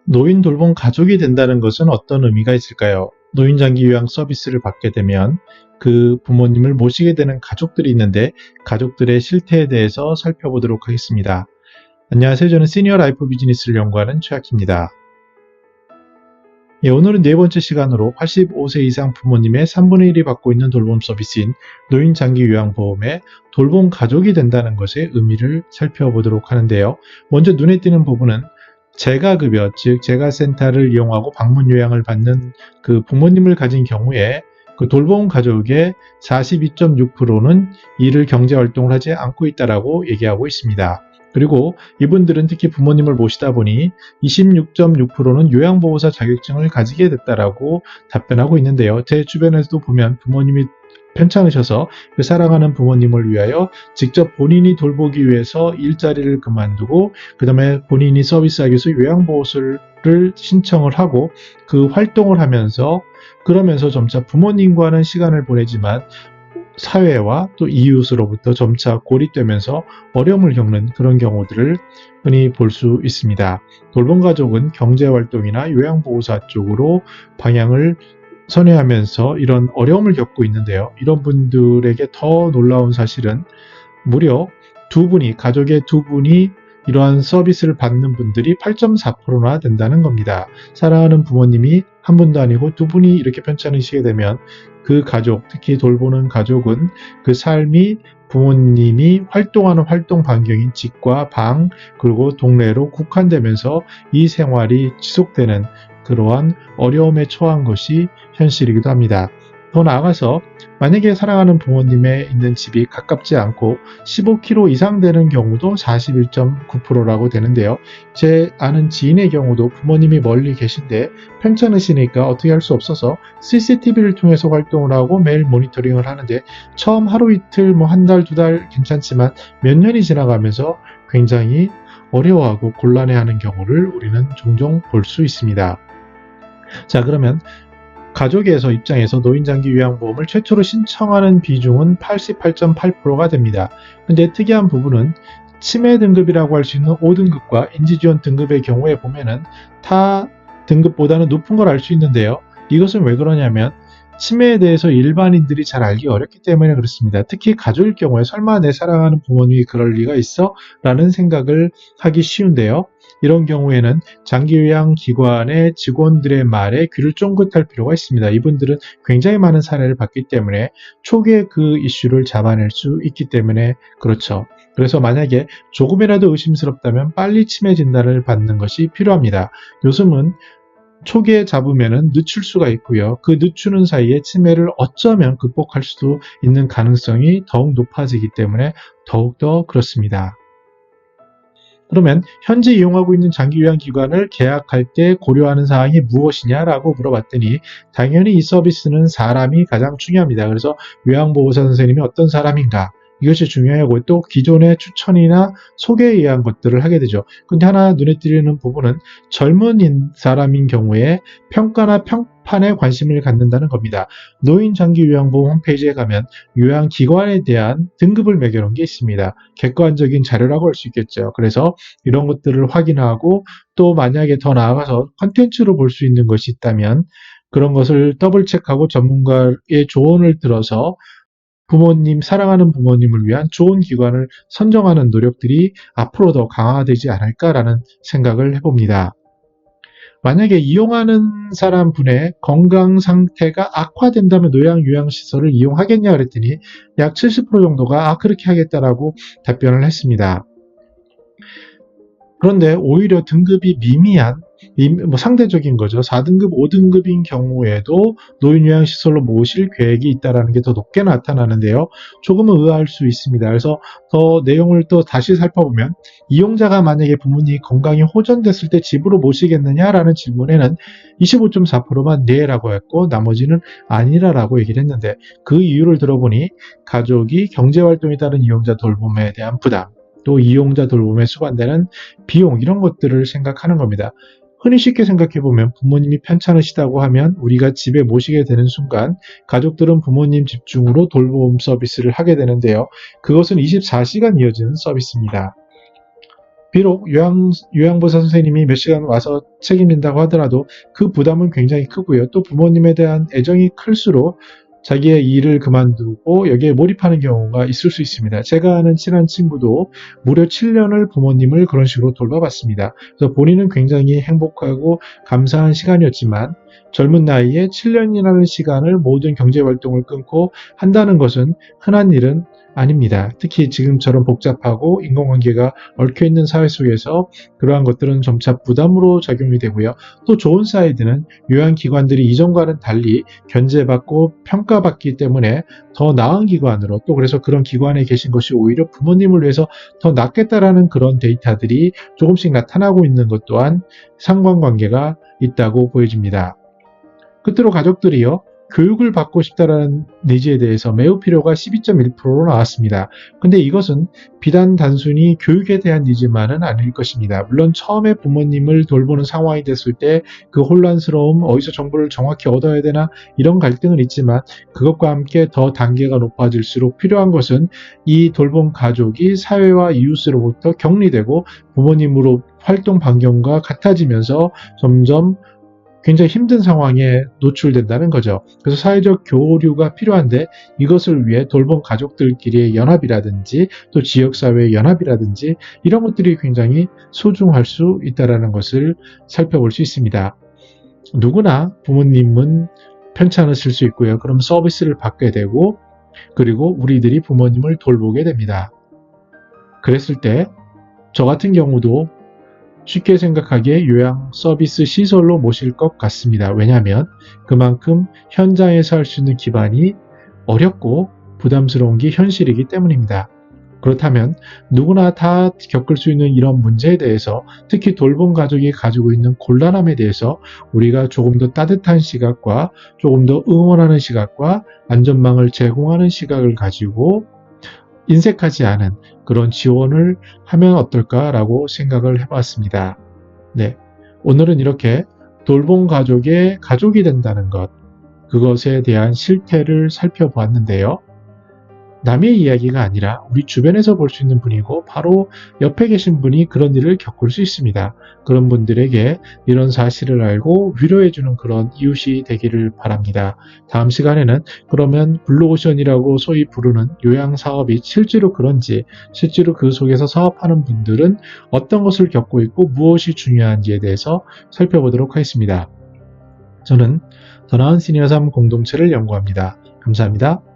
노인 돌봄 가족이 된다는 것은 어떤 의미가 있을까요? 노인 장기 요양 서비스를 받게 되면 그 부모님을 모시게 되는 가족들이 있는데 가족들의 실태에 대해서 살펴보도록 하겠습니다. 안녕하세요. 저는 시니어 라이프 비즈니스를 연구하는 최학희입니다. 오늘은 네 번째 시간으로 85세 이상 부모님의 3분의 1이 받고 있는 돌봄 서비스인 노인 장기 요양보험의 돌봄 가족이 된다는 것의 의미를 살펴보도록 하는데요. 먼저 눈에 띄는 부분은 재가급여, 즉 재가센터를 이용하고 방문 요양을 받는 그 부모님을 가진 경우에 그 돌봄 가족의 42.6%는 이를 경제활동을 하지 않고 있다라고 얘기하고 있습니다. 그리고 이분들은 특히 부모님을 모시다 보니 26.6%는 요양보호사 자격증을 가지게 됐다라고 답변하고 있는데요. 제 주변에서도 보면 부모님이 편찮으셔서 그 사랑하는 부모님을 위하여 직접 본인이 돌보기 위해서 일자리를 그만두고 그 다음에 본인이 서비스하기 위해서 요양보호사를 신청을 하고 그 활동을 하면서 그러면서 점차 부모님과는 시간을 보내지만 사회와 또 이웃으로부터 점차 고립되면서 어려움을 겪는 그런 경우들을 흔히 볼 수 있습니다. 돌봄 가족은 경제활동이나 요양보호사 쪽으로 방향을 선회하면서 이런 어려움을 겪고 있는데요. 이런 분들에게 더 놀라운 사실은 무려 가족의 두 분이 이러한 서비스를 받는 분들이 8.4%나 된다는 겁니다. 사랑하는 부모님이 한 분도 아니고 두 분이 이렇게 편찮으시게 되면 그 가족, 특히 돌보는 가족은 그 삶이 부모님이 활동하는 활동 반경인 집과 방, 그리고 동네로 국한되면서 이 생활이 지속되는 그러한 어려움에 처한 것이 현실이기도 합니다. 더 나아가서 만약에 사랑하는 부모님의 있는 집이 가깝지 않고 15km 이상 되는 경우도 41.9%라고 되는데요. 제 아는 지인의 경우도 부모님이 멀리 계신데 편찮으시니까 어떻게 할 수 없어서 CCTV를 통해서 활동을 하고 매일 모니터링을 하는데 처음 하루 이틀, 한 달, 두 달 괜찮지만 몇 년이 지나가면서 굉장히 어려워하고 곤란해하는 경우를 우리는 종종 볼 수 있습니다. 자, 그러면 가족에서 입장에서 노인장기 요양보험을 최초로 신청하는 비중은 88.8%가 됩니다. 근데 특이한 부분은 치매 등급이라고 할 수 있는 5등급과 인지지원 등급의 경우에 보면은 타 등급보다는 높은 걸 알 수 있는데요. 이것은 왜 그러냐면 치매에 대해서 일반인들이 잘 알기 어렵기 때문에 그렇습니다. 특히 가족일 경우에 설마 내 사랑하는 부모님이 그럴 리가 있어? 라는 생각을 하기 쉬운데요. 이런 경우에는 장기요양기관의 직원들의 말에 귀를 쫑긋할 필요가 있습니다. 이분들은 굉장히 많은 사례를 봤기 때문에 초기에 그 이슈를 잡아낼 수 있기 때문에 그렇죠. 그래서 만약에 조금이라도 의심스럽다면 빨리 치매 진단을 받는 것이 필요합니다. 요즘은 초기에 잡으면 늦출 수가 있고요. 그 늦추는 사이에 치매를 어쩌면 극복할 수도 있는 가능성이 더욱 높아지기 때문에 더욱더 그렇습니다. 그러면 현재 이용하고 있는 장기요양기관을 계약할 때 고려하는 사항이 무엇이냐라고 물어봤더니 당연히 이 서비스는 사람이 가장 중요합니다. 그래서 요양보호사 선생님이 어떤 사람인가 이것이 중요하고 또 기존의 추천이나 소개에 의한 것들을 하게 되죠. 근데 하나 눈에 띄는 부분은 젊은 사람인 경우에 평가나 평판에 관심을 갖는다는 겁니다. 노인장기요양보험 홈페이지에 가면 요양기관에 대한 등급을 매겨놓은 게 있습니다. 객관적인 자료라고 할 수 있겠죠. 그래서 이런 것들을 확인하고 또 만약에 더 나아가서 컨텐츠로 볼 수 있는 것이 있다면 그런 것을 더블 체크하고 전문가의 조언을 들어서 사랑하는 부모님을 위한 좋은 기관을 선정하는 노력들이 앞으로 더 강화되지 않을까라는 생각을 해봅니다. 만약에 이용하는 사람 분의 건강 상태가 악화된다면 요양시설을 이용하겠냐 그랬더니 약 70% 정도가 그렇게 하겠다라고 답변을 했습니다. 그런데 오히려 등급이 미미한 상대적인 거죠. 4등급, 5등급인 경우에도 노인요양시설로 모실 계획이 있다는 게 더 높게 나타나는데요. 조금은 의아할 수 있습니다. 그래서 더 내용을 또 다시 살펴보면 이용자가 만약에 부모님이 건강이 호전됐을 때 집으로 모시겠느냐라는 질문에는 25.4%만 네라고 했고 나머지는 아니라라고 얘기를 했는데 그 이유를 들어보니 가족이 경제활동에 따른 이용자 돌봄에 대한 부담 또 이용자 돌봄에 수반되는 비용 이런 것들을 생각하는 겁니다. 흔히 쉽게 생각해보면 부모님이 편찮으시다고 하면 우리가 집에 모시게 되는 순간 가족들은 부모님 집중으로 돌봄 서비스를 하게 되는데요. 그것은 24시간 이어지는 서비스입니다. 비록 요양보호사 선생님이 몇 시간 와서 책임진다고 하더라도 그 부담은 굉장히 크고요. 또 부모님에 대한 애정이 클수록 자기의 일을 그만두고 여기에 몰입하는 경우가 있을 수 있습니다. 제가 아는 친한 친구도 무려 7년을 부모님을 그런 식으로 돌봐봤습니다. 그래서 본인은 굉장히 행복하고 감사한 시간이었지만 젊은 나이에 7년이라는 시간을 모든 경제활동을 끊고 한다는 것은 흔한 일은 아닙니다. 특히 지금처럼 복잡하고 인간관계가 얽혀있는 사회 속에서 그러한 것들은 점차 부담으로 작용이 되고요. 또 좋은 사이드는 요양기관들이 이전과는 달리 견제받고 평가받기 때문에 더 나은 기관으로, 또 그래서 그런 기관에 계신 것이 오히려 부모님을 위해서 더 낫겠다라는 그런 데이터들이 조금씩 나타나고 있는 것 또한 상관관계가 있다고 보여집니다. 끝으로 가족들이요, 교육을 받고 싶다라는 니즈에 대해서 매우 필요가 12.1%로 나왔습니다. 근데 이것은 비단 단순히 교육에 대한 니즈만은 아닐 것입니다. 물론 처음에 부모님을 돌보는 상황이 됐을 때 그 혼란스러움, 어디서 정보를 정확히 얻어야 되나 이런 갈등은 있지만 그것과 함께 더 단계가 높아질수록 필요한 것은 이 돌봄 가족이 사회와 이웃으로부터 격리되고 부모님으로 활동 반경과 같아지면서 점점 굉장히 힘든 상황에 노출된다는 거죠. 그래서 사회적 교류가 필요한데 이것을 위해 돌봄 가족들끼리의 연합이라든지 또 지역사회의 연합이라든지 이런 것들이 굉장히 소중할 수 있다는 것을 살펴볼 수 있습니다. 누구나 부모님은 편찮으실 수 있고요. 그럼 서비스를 받게 되고 그리고 우리들이 부모님을 돌보게 됩니다. 그랬을 때 저 같은 경우도 쉽게 생각하기에 요양 서비스 시설로 모실 것 같습니다. 왜냐하면 그만큼 현장에서 할 수 있는 기반이 어렵고 부담스러운 게 현실이기 때문입니다. 그렇다면 누구나 다 겪을 수 있는 이런 문제에 대해서, 특히 돌봄 가족이 가지고 있는 곤란함에 대해서 우리가 조금 더 따뜻한 시각과 조금 더 응원하는 시각과 안전망을 제공하는 시각을 가지고 인색하지 않은 그런 지원을 하면 어떨까라고 생각을 해봤습니다. 네, 오늘은 이렇게 돌봄 가족의 가족이 된다는 것, 그것에 대한 실태를 살펴보았는데요. 남의 이야기가 아니라 우리 주변에서 볼 수 있는 분이고 바로 옆에 계신 분이 그런 일을 겪을 수 있습니다. 그런 분들에게 이런 사실을 알고 위로해주는 그런 이웃이 되기를 바랍니다. 다음 시간에는 그러면 블루오션이라고 소위 부르는 요양사업이 실제로 그런지, 실제로 그 속에서 사업하는 분들은 어떤 것을 겪고 있고 무엇이 중요한지에 대해서 살펴보도록 하겠습니다. 저는 더 나은 시니어 삶 공동체를 연구합니다. 감사합니다.